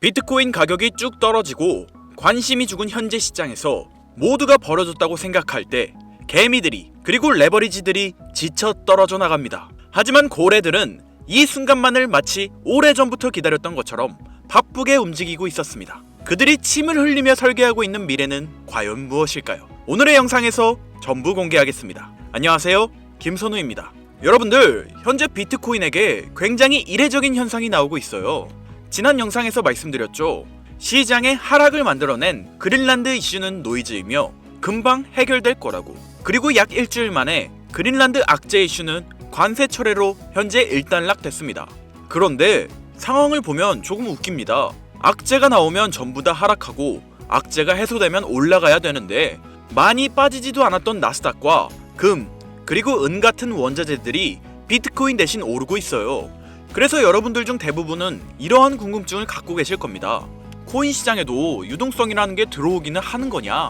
비트코인 가격이 쭉 떨어지고 관심이 죽은 현재 시장에서 모두가 벌어졌다고 생각할 때 개미들이 그리고 레버리지들이 지쳐 떨어져 나갑니다. 하지만 고래들은 이 순간만을 마치 오래전부터 기다렸던 것처럼 바쁘게 움직이고 있었습니다. 그들이 침을 흘리며 설계하고 있는 미래는 과연 무엇일까요? 오늘의 영상에서 전부 공개하겠습니다. 안녕하세요, 김선우입니다. 여러분들, 현재 비트코인에게 굉장히 이례적인 현상이 나오고 있어요. 지난 영상에서 말씀드렸죠. 시장의 하락을 만들어낸 그린란드 이슈는 노이즈이며 금방 해결될 거라고. 그리고 약 일주일 만에 그린란드 악재 이슈는 관세 철회로 현재 일단락됐습니다. 그런데 상황을 보면 조금 웃깁니다. 악재가 나오면 전부 다 하락하고 악재가 해소되면 올라가야 되는데 많이 빠지지도 않았던 나스닥과 금 그리고 은 같은 원자재들이 비트코인 대신 오르고 있어요. 그래서 여러분들 중 대부분은 이러한 궁금증을 갖고 계실 겁니다. 코인 시장에도 유동성이라는 게 들어오기는 하는 거냐?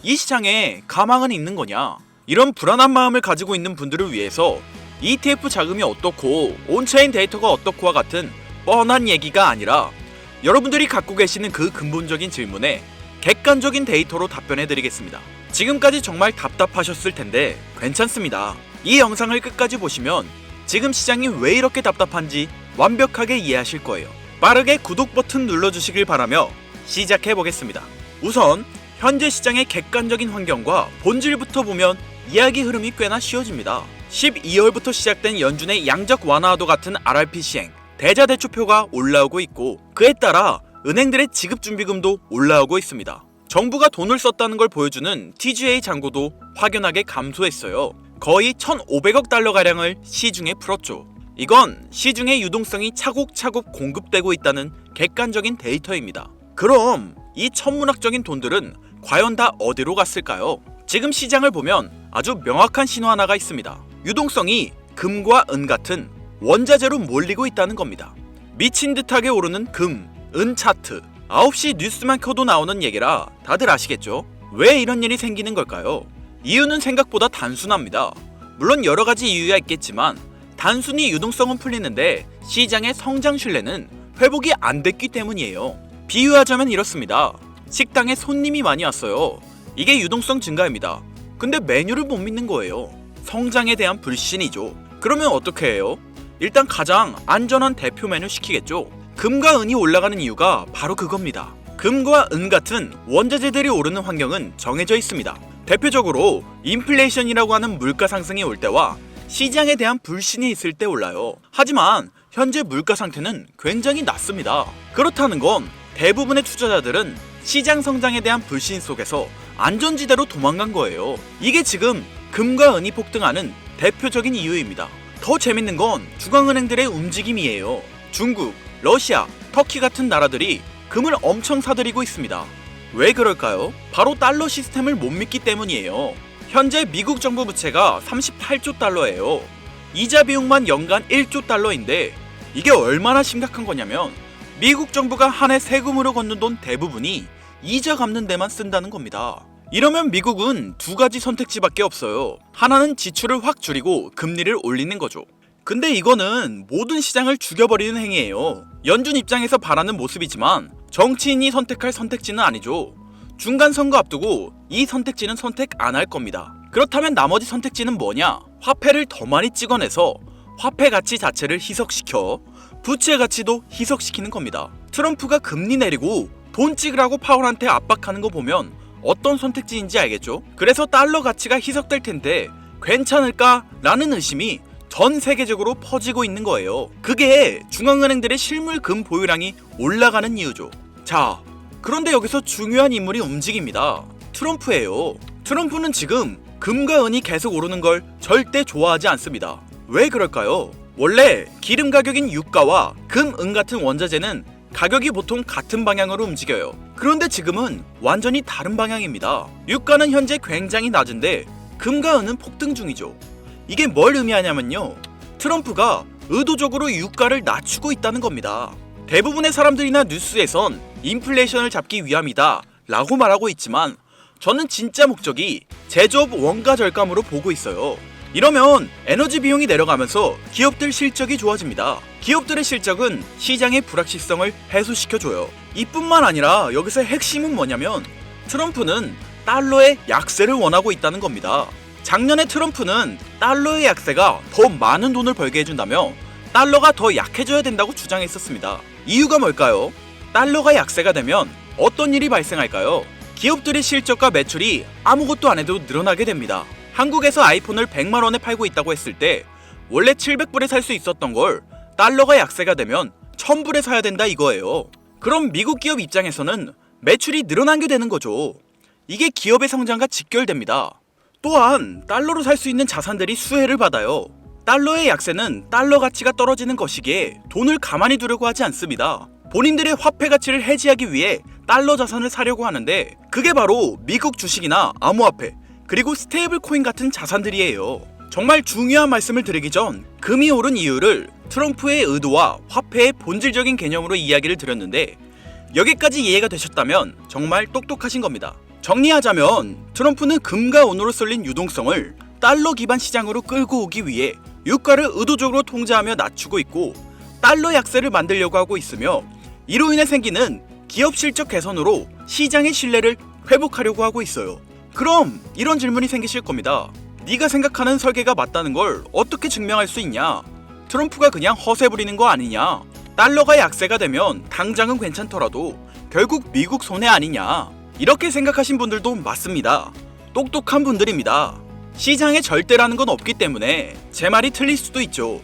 이 시장에 가망은 있는 거냐? 이런 불안한 마음을 가지고 있는 분들을 위해서 ETF 자금이 어떻고 온체인 데이터가 어떻고와 같은 뻔한 얘기가 아니라 여러분들이 갖고 계시는 그 근본적인 질문에 객관적인 데이터로 답변해드리겠습니다. 지금까지 정말 답답하셨을 텐데 괜찮습니다. 이 영상을 끝까지 보시면 지금 시장이 왜 이렇게 답답한지 완벽하게 이해하실 거예요. 빠르게 구독 버튼 눌러주시길 바라며 시작해보겠습니다. 우선 현재 시장의 객관적인 환경과 본질부터 보면 이야기 흐름이 꽤나 쉬워집니다. 12월부터 시작된 연준의 양적 완화와도 같은 RRP 시행, 대자대출표가 올라오고 있고 그에 따라 은행들의 지급준비금도 올라오고 있습니다. 정부가 돈을 썼다는 걸 보여주는 TGA 잔고도 확연하게 감소했어요. 거의 1,500억 달러가량을 시중에 풀었죠. 이건 시중의 유동성이 차곡차곡 공급되고 있다는 객관적인 데이터입니다. 그럼 이 천문학적인 돈들은 과연 다 어디로 갔을까요? 지금 시장을 보면 아주 명확한 신호 하나가 있습니다. 유동성이 금과 은 같은 원자재로 몰리고 있다는 겁니다. 미친 듯하게 오르는 금, 은 차트. 9시 뉴스만 켜도 나오는 얘기라 다들 아시겠죠? 왜 이런 일이 생기는 걸까요? 이유는 생각보다 단순합니다. 물론 여러 가지 이유가 있겠지만 단순히 유동성은 풀리는데 시장의 성장 신뢰는 회복이 안 됐기 때문이에요. 비유하자면 이렇습니다. 식당에 손님이 많이 왔어요. 이게 유동성 증가입니다. 근데 메뉴를 못 믿는 거예요. 성장에 대한 불신이죠. 그러면 어떻게 해요? 일단 가장 안전한 대표 메뉴 시키겠죠. 금과 은이 올라가는 이유가 바로 그겁니다. 금과 은 같은 원자재들이 오르는 환경은 정해져 있습니다. 대표적으로 인플레이션이라고 하는 물가 상승이 올 때와 시장에 대한 불신이 있을 때 올라요. 하지만 현재 물가 상태는 굉장히 낮습니다. 그렇다는 건 대부분의 투자자들은 시장 성장에 대한 불신 속에서 안전지대로 도망간 거예요. 이게 지금 금과 은이 폭등하는 대표적인 이유입니다. 더 재밌는 건 중앙은행들의 움직임이에요. 중국, 러시아, 터키 같은 나라들이 금을 엄청 사들이고 있습니다. 왜 그럴까요? 바로 달러 시스템을 못 믿기 때문이에요. 현재 미국 정부 부채가 38조 달러예요. 이자 비용만 연간 1조 달러인데 이게 얼마나 심각한 거냐면 미국 정부가 한 해 세금으로 걷는 돈 대부분이 이자 갚는 데만 쓴다는 겁니다. 이러면 미국은 두 가지 선택지밖에 없어요. 하나는 지출을 확 줄이고 금리를 올리는 거죠. 근데 이거는 모든 시장을 죽여버리는 행위예요. 연준 입장에서 바라는 모습이지만 정치인이 선택할 선택지는 아니죠. 중간 선거 앞두고 이 선택지는 선택 안 할 겁니다. 그렇다면 나머지 선택지는 뭐냐? 화폐를 더 많이 찍어내서 화폐 가치 자체를 희석시켜 부채 가치도 희석시키는 겁니다. 트럼프가 금리 내리고 돈 찍으라고 파월한테 압박하는 거 보면 어떤 선택지인지 알겠죠? 그래서 달러 가치가 희석될 텐데 괜찮을까라는 의심이 전 세계적으로 퍼지고 있는 거예요. 그게 중앙은행들의 실물 금 보유량이 올라가는 이유죠. 자, 그런데 여기서 중요한 인물이 움직입니다. 트럼프예요. 트럼프는 지금 금과 은이 계속 오르는 걸 절대 좋아하지 않습니다. 왜 그럴까요? 원래 기름 가격인 유가와 금, 은 같은 원자재는 가격이 보통 같은 방향으로 움직여요. 그런데 지금은 완전히 다른 방향입니다. 유가는 현재 굉장히 낮은데 금과 은은 폭등 중이죠. 이게 뭘 의미하냐면요. 트럼프가 의도적으로 유가를 낮추고 있다는 겁니다. 대부분의 사람들이나 뉴스에선 인플레이션을 잡기 위함이다 라고 말하고 있지만 저는 진짜 목적이 제조업 원가 절감으로 보고 있어요. 이러면 에너지 비용이 내려가면서 기업들 실적이 좋아집니다. 기업들의 실적은 시장의 불확실성을 해소시켜줘요. 이뿐만 아니라 여기서 핵심은 뭐냐면 트럼프는 달러의 약세를 원하고 있다는 겁니다. 작년에 트럼프는 달러의 약세가 더 많은 돈을 벌게 해준다며 달러가 더 약해져야 된다고 주장했었습니다. 이유가 뭘까요? 달러가 약세가 되면 어떤 일이 발생할까요? 기업들의 실적과 매출이 아무것도 안 해도 늘어나게 됩니다. 한국에서 아이폰을 100만 원에 팔고 있다고 했을 때 원래 700불에 살 수 있었던 걸 달러가 약세가 되면 1000불에 사야 된다 이거예요. 그럼 미국 기업 입장에서는 매출이 늘어나게 되는 거죠. 이게 기업의 성장과 직결됩니다. 또한 달러로 살 수 있는 자산들이 수혜를 받아요. 달러의 약세는 달러 가치가 떨어지는 것이기에 돈을 가만히 두려고 하지 않습니다. 본인들의 화폐 가치를 해지하기 위해 달러 자산을 사려고 하는데 그게 바로 미국 주식이나 암호화폐 그리고 스테이블 코인 같은 자산들이에요. 정말 중요한 말씀을 드리기 전 금이 오른 이유를 트럼프의 의도와 화폐의 본질적인 개념으로 이야기를 드렸는데 여기까지 이해가 되셨다면 정말 똑똑하신 겁니다. 정리하자면 트럼프는 금과 원으로 쏠린 유동성을 달러 기반 시장으로 끌고 오기 위해 유가를 의도적으로 통제하며 낮추고 있고 달러 약세를 만들려고 하고 있으며 이로 인해 생기는 기업 실적 개선으로 시장의 신뢰를 회복하려고 하고 있어요. 그럼 이런 질문이 생기실 겁니다. 네가 생각하는 설계가 맞다는 걸 어떻게 증명할 수 있냐? 트럼프가 그냥 허세 부리는 거 아니냐? 달러가 약세가 되면 당장은 괜찮더라도 결국 미국 손해 아니냐? 이렇게 생각하신 분들도 맞습니다. 똑똑한 분들입니다. 시장에 절대라는 건 없기 때문에 제 말이 틀릴 수도 있죠.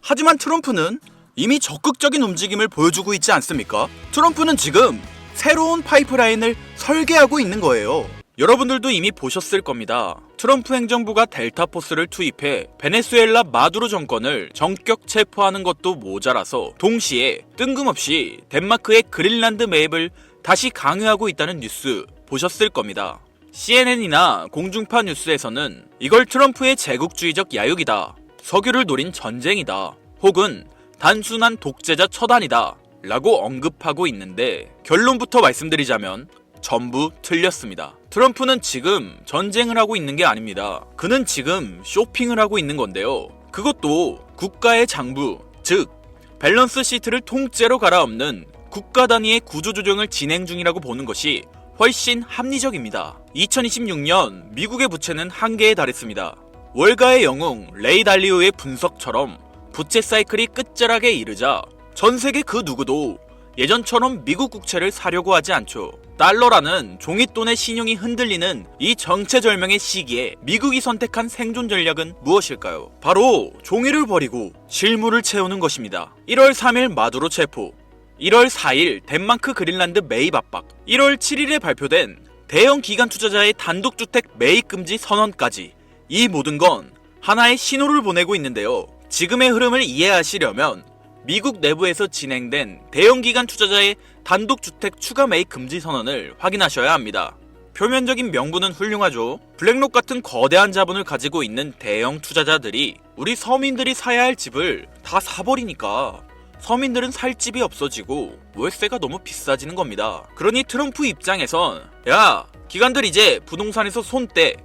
하지만 트럼프는 이미 적극적인 움직임을 보여주고 있지 않습니까? 트럼프는 지금 새로운 파이프라인을 설계하고 있는 거예요. 여러분들도 이미 보셨을 겁니다. 트럼프 행정부가 델타포스를 투입해 베네수엘라 마두로 정권을 전격 체포하는 것도 모자라서 동시에 뜬금없이 덴마크의 그린란드 매입을 다시 강요하고 있다는 뉴스 보셨을 겁니다. CNN이나 공중파 뉴스에서는 이걸 트럼프의 제국주의적 야욕이다, 석유를 노린 전쟁이다, 혹은 단순한 독재자 처단이다 라고 언급하고 있는데 결론부터 말씀드리자면 전부 틀렸습니다. 트럼프는 지금 전쟁을 하고 있는 게 아닙니다. 그는 지금 쇼핑을 하고 있는 건데요. 그것도 국가의 장부, 즉 밸런스 시트를 통째로 갈아엎는 국가 단위의 구조조정을 진행 중이라고 보는 것이 훨씬 합리적입니다. 2026년 미국의 부채는 한계에 달했습니다. 월가의 영웅 레이 달리오의 분석처럼 부채 사이클이 끝자락에 이르자 전 세계 그 누구도 예전처럼 미국 국채를 사려고 하지 않죠. 달러라는 종잇돈의 신용이 흔들리는 이 정체절명의 시기에 미국이 선택한 생존 전략은 무엇일까요? 바로 종이를 버리고 실물을 채우는 것입니다. 1월 3일 마두로 체포, 1월 4일 덴마크 그린란드 매입 압박, 1월 7일에 발표된 대형 기관 투자자의 단독주택 매입 금지 선언까지 이 모든 건 하나의 신호를 보내고 있는데요. 지금의 흐름을 이해하시려면 미국 내부에서 진행된 대형 기관 투자자의 단독주택 추가 매입 금지 선언을 확인하셔야 합니다. 표면적인 명분은 훌륭하죠. 블랙록 같은 거대한 자본을 가지고 있는 대형 투자자들이 우리 서민들이 사야 할 집을 다 사버리니까 서민들은 살 집이 없어지고 월세가 너무 비싸지는 겁니다. 그러니 트럼프 입장에선 야, 기관들 이제 부동산에서 손 떼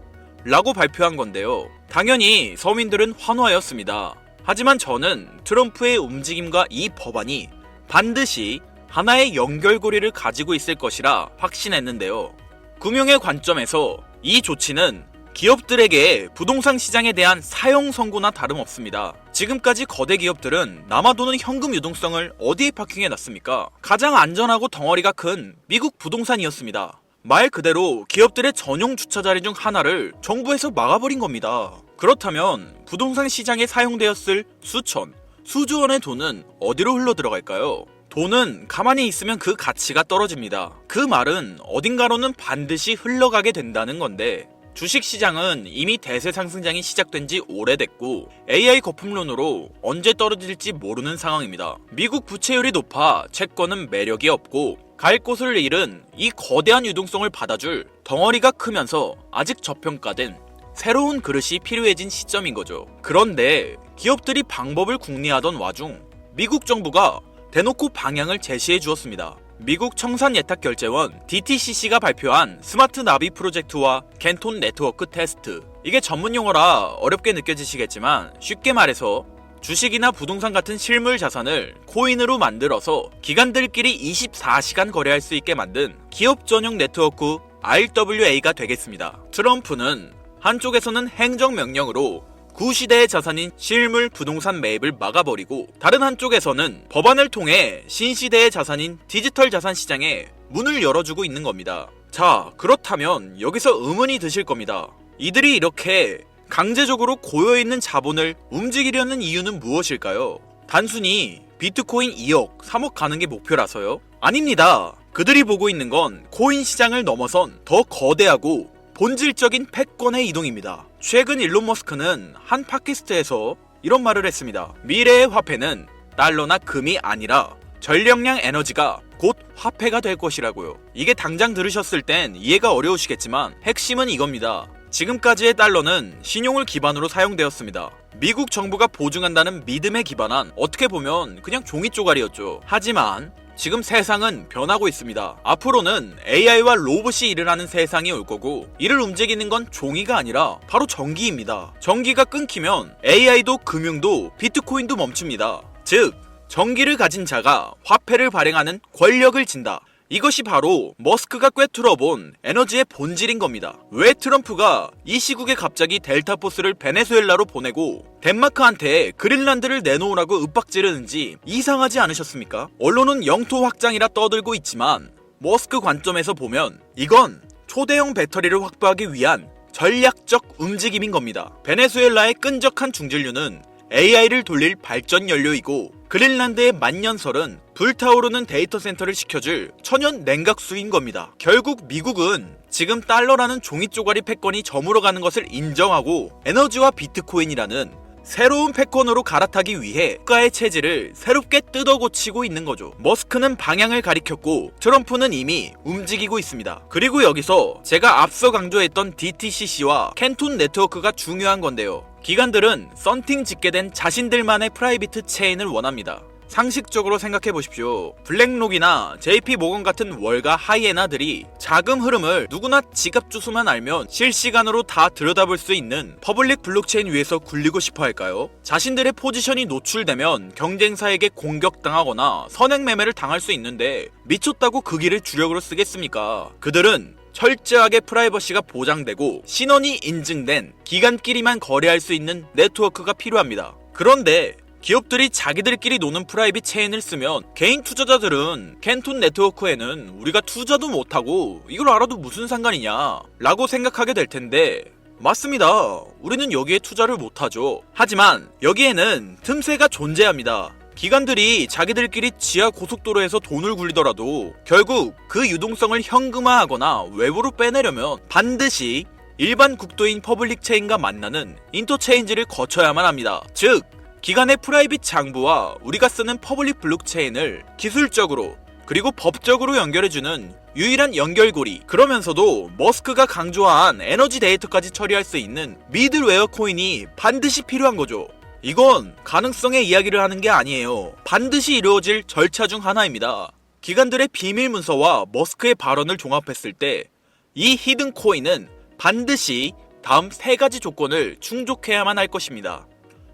라고 발표한 건데요. 당연히 서민들은 환호하였습니다. 하지만 저는 트럼프의 움직임과 이 법안이 반드시 하나의 연결고리를 가지고 있을 것이라 확신했는데요. 금융의 관점에서 이 조치는 기업들에게 부동산 시장에 대한 사형 선고나 다름없습니다. 지금까지 거대 기업들은 남아도는 현금 유동성을 어디에 파킹해놨습니까? 가장 안전하고 덩어리가 큰 미국 부동산이었습니다. 말 그대로 기업들의 전용 주차 자리 중 하나를 정부에서 막아버린 겁니다. 그렇다면 부동산 시장에 사용되었을 수천, 수조 원의 돈은 어디로 흘러들어갈까요? 돈은 가만히 있으면 그 가치가 떨어집니다. 그 말은 어딘가로는 반드시 흘러가게 된다는 건데 주식시장은 이미 대세 상승장이 시작된 지 오래됐고 AI 거품론으로 언제 떨어질지 모르는 상황입니다. 미국 부채율이 높아 채권은 매력이 없고 갈 곳을 잃은 이 거대한 유동성을 받아줄 덩어리가 크면서 아직 저평가된 새로운 그릇이 필요해진 시점인 거죠. 그런데 기업들이 방법을 궁리하던 와중 미국 정부가 대놓고 방향을 제시해 주었습니다. 미국 청산예탁결제원 DTCC가 발표한 스마트 나비 프로젝트와 겐톤 네트워크 테스트, 이게 전문 용어라 어렵게 느껴지시겠지만 쉽게 말해서 주식이나 부동산 같은 실물 자산을 코인으로 만들어서 기관들끼리 24시간 거래할 수 있게 만든 기업 전용 네트워크 RWA가 되겠습니다. 트럼프는 한쪽에서는 행정명령으로 구시대의 자산인 실물 부동산 매입을 막아버리고 다른 한쪽에서는 법안을 통해 신시대의 자산인 디지털 자산 시장에 문을 열어주고 있는 겁니다. 자, 그렇다면 여기서 의문이 드실 겁니다. 이들이 이렇게 강제적으로 고여있는 자본을 움직이려는 이유는 무엇일까요? 단순히 비트코인 2억, 3억 가는 게 목표라서요? 아닙니다. 그들이 보고 있는 건 코인 시장을 넘어선 더 거대하고 본질적인 패권의 이동입니다. 최근 일론 머스크는 한 팟캐스트에서 이런 말을 했습니다. 미래의 화폐는 달러나 금이 아니라 전력량 에너지가 곧 화폐가 될 것이라고요. 이게 당장 들으셨을 땐 이해가 어려우시겠지만 핵심은 이겁니다. 지금까지의 달러는 신용을 기반으로 사용되었습니다. 미국 정부가 보증한다는 믿음에 기반한 어떻게 보면 그냥 종이 쪼가리였죠. 하지만 지금 세상은 변하고 있습니다. 앞으로는 AI와 로봇이 일을 하는 세상이 올 거고 이를 움직이는 건 종이가 아니라 바로 전기입니다. 전기가 끊기면 AI도 금융도 비트코인도 멈춥니다. 즉, 전기를 가진 자가 화폐를 발행하는 권력을 진다. 이것이 바로 머스크가 꿰뚫어본 에너지의 본질인 겁니다. 왜 트럼프가 이 시국에 갑자기 델타포스를 베네수엘라로 보내고 덴마크한테 그린란드를 내놓으라고 윽박지르는지 이상하지 않으셨습니까? 언론은 영토 확장이라 떠들고 있지만 머스크 관점에서 보면 이건 초대형 배터리를 확보하기 위한 전략적 움직임인 겁니다. 베네수엘라의 끈적한 중진류는 AI를 돌릴 발전 연료이고 그린란드의 만년설은 불타오르는 데이터 센터를 시켜줄 천연 냉각수인 겁니다. 결국 미국은 지금 달러라는 종이 쪼가리 패권이 저물어가는 것을 인정하고 에너지와 비트코인이라는 새로운 패권으로 갈아타기 위해 국가의 체질을 새롭게 뜯어고치고 있는 거죠. 머스크는 방향을 가리켰고 트럼프는 이미 움직이고 있습니다. 그리고 여기서 제가 앞서 강조했던 DTCC와 캔톤 네트워크가 중요한 건데요. 기관들은 썬팅 짓게 된 자신들만의 프라이빗 체인을 원합니다. 상식적으로 생각해 보십시오. 블랙록이나 JP 모건 같은 월가 하이에나들이 자금 흐름을 누구나 지갑 주소만 알면 실시간으로 다 들여다볼 수 있는 퍼블릭 블록체인 위에서 굴리고 싶어 할까요? 자신들의 포지션이 노출되면 경쟁사에게 공격당하거나 선행매매를 당할 수 있는데 미쳤다고 그 길을 주력으로 쓰겠습니까? 그들은 철저하게 프라이버시가 보장되고 신원이 인증된 기관끼리만 거래할 수 있는 네트워크가 필요합니다. 그런데 기업들이 자기들끼리 노는 프라이빗 체인을 쓰면 개인 투자자들은 캔톤 네트워크에는 우리가 투자도 못하고 이걸 알아도 무슨 상관이냐 라고 생각하게 될 텐데 맞습니다. 우리는 여기에 투자를 못하죠. 하지만 여기에는 틈새가 존재합니다. 기관들이 자기들끼리 지하 고속도로에서 돈을 굴리더라도 결국 그 유동성을 현금화하거나 외부로 빼내려면 반드시 일반 국도인 퍼블릭 체인과 만나는 인터체인지를 거쳐야만 합니다. 즉, 기관의 프라이빗 장부와 우리가 쓰는 퍼블릭 블록체인을 기술적으로 그리고 법적으로 연결해주는 유일한 연결고리, 그러면서도 머스크가 강조한 에너지 데이터까지 처리할 수 있는 미들웨어 코인이 반드시 필요한 거죠. 이건 가능성의 이야기를 하는 게 아니에요. 반드시 이루어질 절차 중 하나입니다. 기관들의 비밀 문서와 머스크의 발언을 종합했을 때 이 히든 코인은 반드시 다음 3가지 조건을 충족해야만 할 것입니다.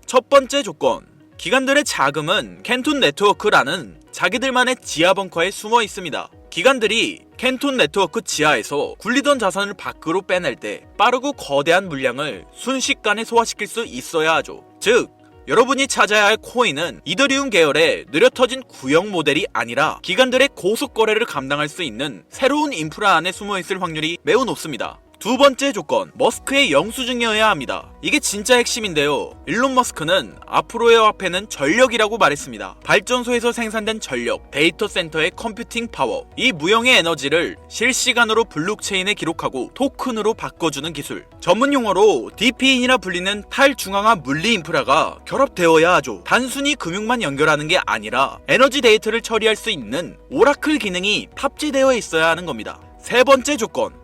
첫 번째 조건, 기관들의 자금은 캔톤 네트워크라는 자기들만의 지하 벙커에 숨어 있습니다. 기관들이 캔톤 네트워크 지하에서 굴리던 자산을 밖으로 빼낼 때 빠르고 거대한 물량을 순식간에 소화시킬 수 있어야 하죠. 즉, 여러분이 찾아야 할 코인은 이더리움 계열의 느려터진 구형 모델이 아니라 기관들의 고속 거래를 감당할 수 있는 새로운 인프라 안에 숨어 있을 확률이 매우 높습니다. 두 번째 조건, 머스크의 영수증이어야 합니다. 이게 진짜 핵심인데요. 일론 머스크는 앞으로의 화폐는 전력이라고 말했습니다. 발전소에서 생산된 전력, 데이터 센터의 컴퓨팅 파워, 이 무형의 에너지를 실시간으로 블록체인에 기록하고 토큰으로 바꿔주는 기술. 전문 용어로 DP인이라 불리는 탈중앙화 물리 인프라가 결합되어야 하죠. 단순히 금융만 연결하는 게 아니라 에너지 데이터를 처리할 수 있는 오라클 기능이 탑재되어 있어야 하는 겁니다. 세 번째 조건,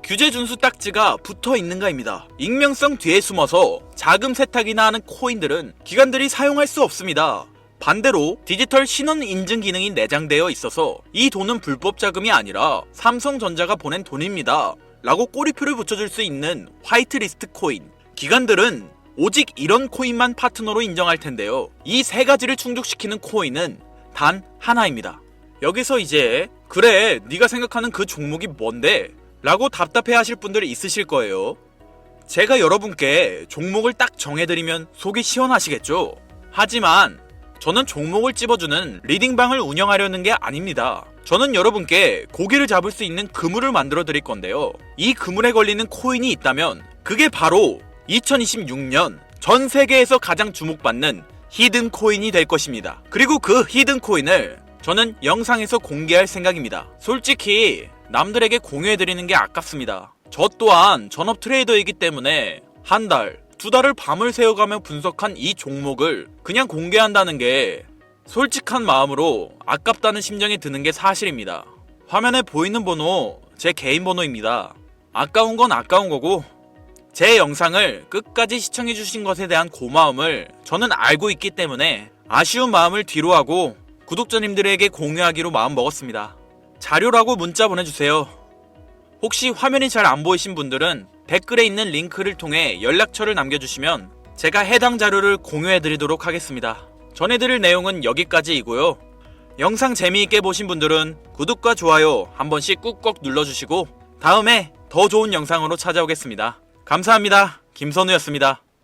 규제 준수 딱지가 붙어 있는가입니다. 익명성 뒤에 숨어서 자금 세탁이나 하는 코인들은 기관들이 사용할 수 없습니다. 반대로 디지털 신원 인증 기능이 내장되어 있어서 이 돈은 불법 자금이 아니라 삼성전자가 보낸 돈입니다 라고 꼬리표를 붙여줄 수 있는 화이트리스트 코인, 기관들은 오직 이런 코인만 파트너로 인정할 텐데요. 이 세 가지를 충족시키는 코인은 단 하나입니다. 여기서 이제 그래 네가 생각하는 그 종목이 뭔데? 라고 답답해 하실 분들이 있으실 거예요. 제가 여러분께 종목을 딱 정해드리면 속이 시원하시겠죠? 하지만 저는 종목을 찝어주는 리딩방을 운영하려는 게 아닙니다. 저는 여러분께 고기를 잡을 수 있는 그물을 만들어 드릴 건데요. 이 그물에 걸리는 코인이 있다면 그게 바로 2026년 전 세계에서 가장 주목받는 히든 코인이 될 것입니다. 그리고 그 히든 코인을 저는 영상에서 공개할 생각입니다. 솔직히 남들에게 공유해드리는 게 아깝습니다. 저 또한 전업 트레이더이기 때문에 한 달, 두 달을 밤을 새워가며 분석한 이 종목을 그냥 공개한다는 게 솔직한 마음으로 아깝다는 심정이 드는 게 사실입니다. 화면에 보이는 번호 제 개인 번호입니다. 아까운 건 아까운 거고 제 영상을 끝까지 시청해주신 것에 대한 고마움을 저는 알고 있기 때문에 아쉬운 마음을 뒤로하고 구독자님들에게 공유하기로 마음먹었습니다. 자료라고 문자 보내주세요. 혹시 화면이 잘 안 보이신 분들은 댓글에 있는 링크를 통해 연락처를 남겨주시면 제가 해당 자료를 공유해드리도록 하겠습니다. 전해드릴 내용은 여기까지이고요. 영상 재미있게 보신 분들은 구독과 좋아요 한 번씩 꾹꾹 눌러주시고 다음에 더 좋은 영상으로 찾아오겠습니다. 감사합니다. 김선우였습니다.